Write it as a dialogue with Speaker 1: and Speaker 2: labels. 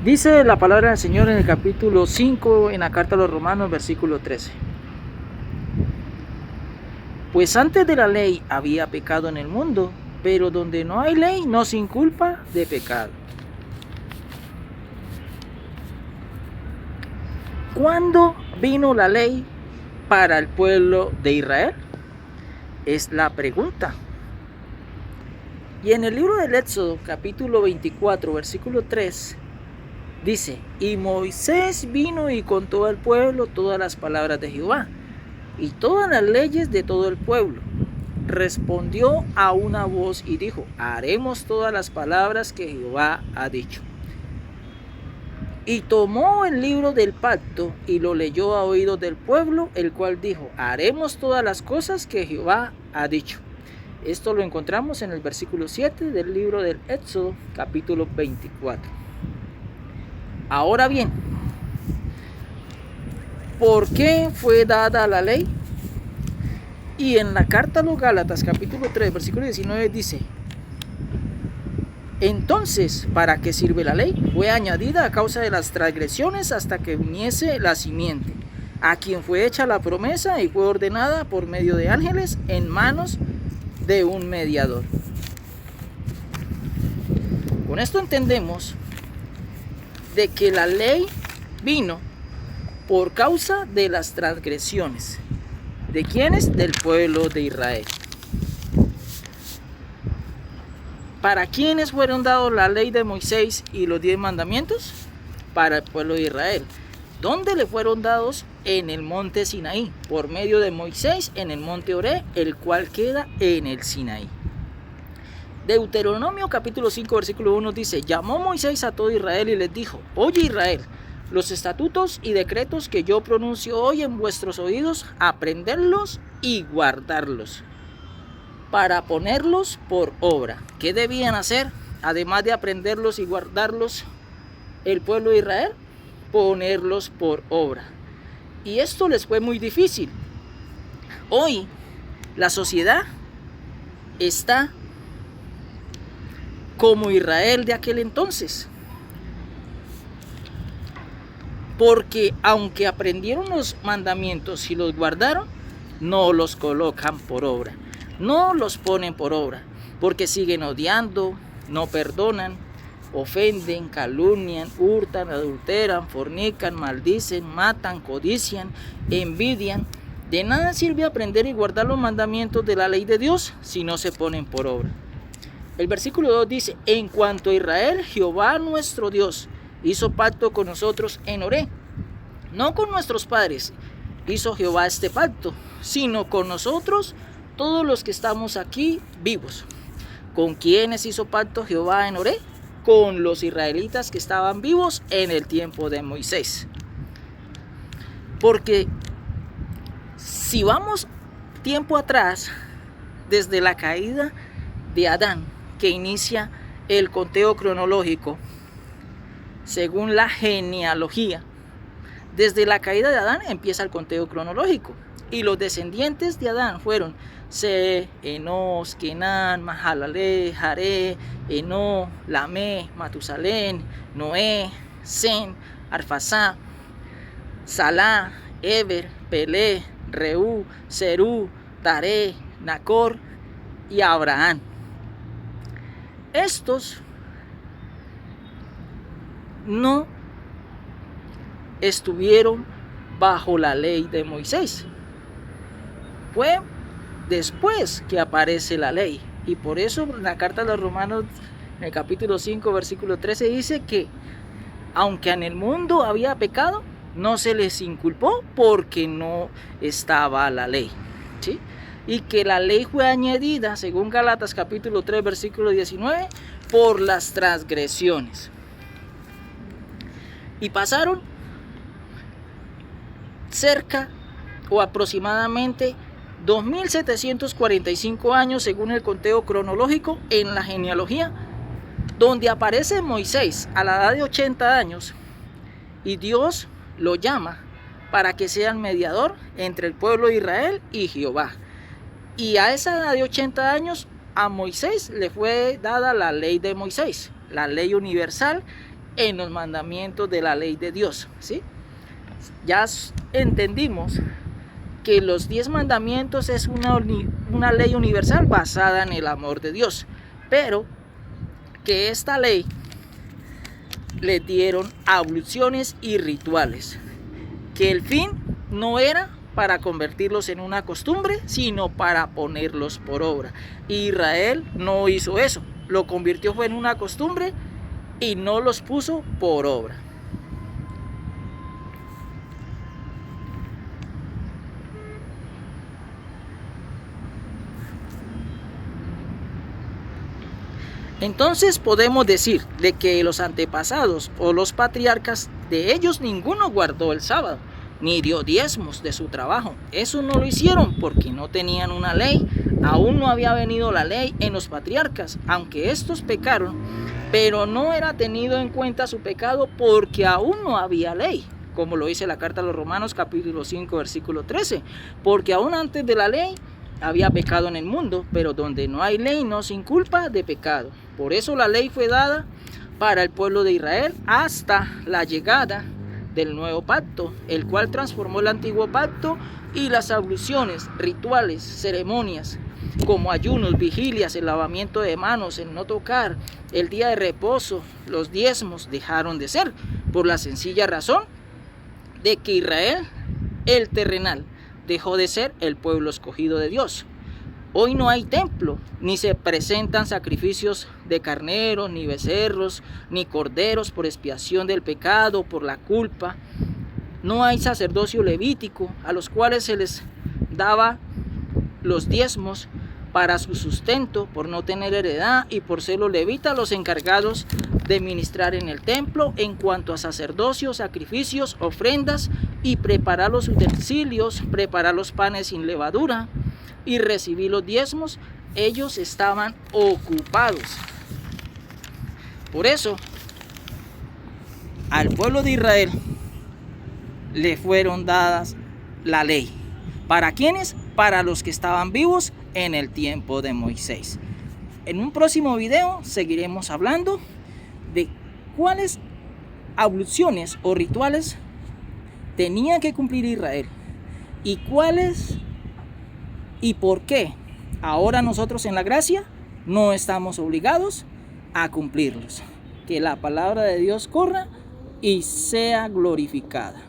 Speaker 1: Dice la palabra del Señor en el capítulo 5, en la carta a los Romanos, versículo 13. Pues antes de la ley había pecado en el mundo, pero donde no hay ley no se inculpa de pecado. ¿Cuándo vino la ley para el pueblo de Israel? Es la pregunta. Y en el libro del Éxodo, capítulo 24, versículo 3, dice: y Moisés vino y contó al pueblo todas las palabras de Jehová y todas las leyes de todo el pueblo. Respondió a una voz y dijo: haremos todas las palabras que Jehová ha dicho. Y tomó el libro del pacto y lo leyó a oídos del pueblo, el cual dijo: haremos todas las cosas que Jehová ha dicho. Esto lo encontramos en el versículo 7 del libro del Éxodo, capítulo 24. Ahora bien, ¿por qué fue dada la ley? Y en la carta a los Gálatas, capítulo 3, versículo 19 dice: entonces, ¿para qué sirve la ley? Fue añadida a causa de las transgresiones hasta que viniese la simiente, a quien fue hecha la promesa y fue ordenada por medio de ángeles en manos de un mediador. Con esto entendemos de que la ley vino por causa de las transgresiones. ¿De quiénes? Del pueblo de Israel. ¿Para quiénes fueron dados la ley de Moisés y los 10 mandamientos? Para el pueblo de Israel. ¿Dónde le fueron dados? En el monte Sinaí, por medio de Moisés en el monte Oré, el cual queda en el Sinaí. Deuteronomio capítulo 5 versículo 1 dice: llamó Moisés a todo Israel y les dijo: oye Israel, los estatutos y decretos que yo pronuncio hoy en vuestros oídos, aprenderlos y guardarlos, para ponerlos por obra. ¿Qué debían hacer? Además de aprenderlos y guardarlos, el pueblo de Israel, ponerlos por obra. Y esto les fue muy difícil. Hoy la sociedad está como Israel de aquel entonces, porque aunque aprendieron los mandamientos y los guardaron, no los colocan por obra, no los ponen por obra, porque siguen odiando, no perdonan, ofenden, calumnian, hurtan, adulteran, fornican, maldicen, matan, codician, envidian. De nada sirve aprender y guardar los mandamientos de la ley de Dios si no se ponen por obra. El versículo 2 dice: en cuanto a Israel, Jehová nuestro Dios hizo pacto con nosotros en Oré. No con nuestros padres hizo Jehová este pacto, sino con nosotros, todos los que estamos aquí vivos. ¿Con quiénes hizo pacto Jehová en Oré? Con los israelitas que estaban vivos en el tiempo de Moisés. Porque si vamos tiempo atrás, desde la caída de Adán, que inicia el conteo cronológico, según la genealogía, desde la caída de Adán empieza el conteo cronológico. Y los descendientes de Adán fueron Se, Enos, Kenán, Mahalalel, Jaré, Enó, Lamé, Matusalén, Noé, Sem, Arfasá, Salá, Eber, Pelé, Reú, Serú, Taré, Nacor y Abraham. Estos no estuvieron bajo la ley de Moisés. Fue después que aparece la ley. Y por eso en la carta a los Romanos, en el capítulo 5, versículo 13, dice que aunque en el mundo había pecado, no se les inculpó porque no estaba la ley, ¿sí? Y que la ley fue añadida, según Gálatas capítulo 3, versículo 19, por las transgresiones. Y pasaron cerca o aproximadamente 2745 años según el conteo cronológico en la genealogía, donde aparece Moisés a la edad de 80 años y Dios lo llama para que sea el mediador entre el pueblo de Israel y Jehová. Y a esa edad de 80 años a Moisés le fue dada la ley de Moisés, la ley universal en los mandamientos de la ley de Dios, ¿sí? Ya entendimos que los 10 mandamientos es una ley universal basada en el amor de Dios, pero que esta ley le dieron abluciones y rituales, que el fin no era para convertirlos en una costumbre, sino para ponerlos por obra. Israel no hizo eso, lo convirtió en una costumbre y no los puso por obra. Entonces podemos decir de que los antepasados o los patriarcas, de ellos ninguno guardó el sábado, ni dio diezmos de su trabajo. Eso no lo hicieron porque no tenían una ley, aún no había venido la ley en los patriarcas, aunque estos pecaron, pero no era tenido en cuenta su pecado porque aún no había ley, como lo dice la carta a los Romanos capítulo 5 versículo 13, porque aún antes de la ley había pecado en el mundo, pero donde no hay ley no se inculpa de pecado. Por eso la ley fue dada para el pueblo de Israel hasta la llegada del nuevo pacto, el cual transformó el antiguo pacto, y las abluciones, rituales, ceremonias, como ayunos, vigilias, el lavamiento de manos, el no tocar, el día de reposo, los diezmos, dejaron de ser, por la sencilla razón de que Israel, el terrenal, dejó de ser el pueblo escogido de Dios. Hoy no hay templo, ni se presentan sacrificios de carneros, ni becerros, ni corderos por expiación del pecado, por la culpa. No hay sacerdocio levítico a los cuales se les daba los diezmos para su sustento por no tener heredad y por ser los levitas los encargados de ministrar en el templo en cuanto a sacerdocio, sacrificios, ofrendas y preparar los utensilios, preparar los panes sin levadura y recibir los diezmos. Ellos estaban ocupados. Por eso al pueblo de Israel le fueron dadas la ley. ¿Para quiénes? Para los que estaban vivos en el tiempo de Moisés. En un próximo video seguiremos hablando de cuáles abluciones o rituales tenía que cumplir Israel y cuáles y por qué ahora nosotros en la gracia no estamos obligados a cumplirlos. Que la palabra de Dios corra y sea glorificada.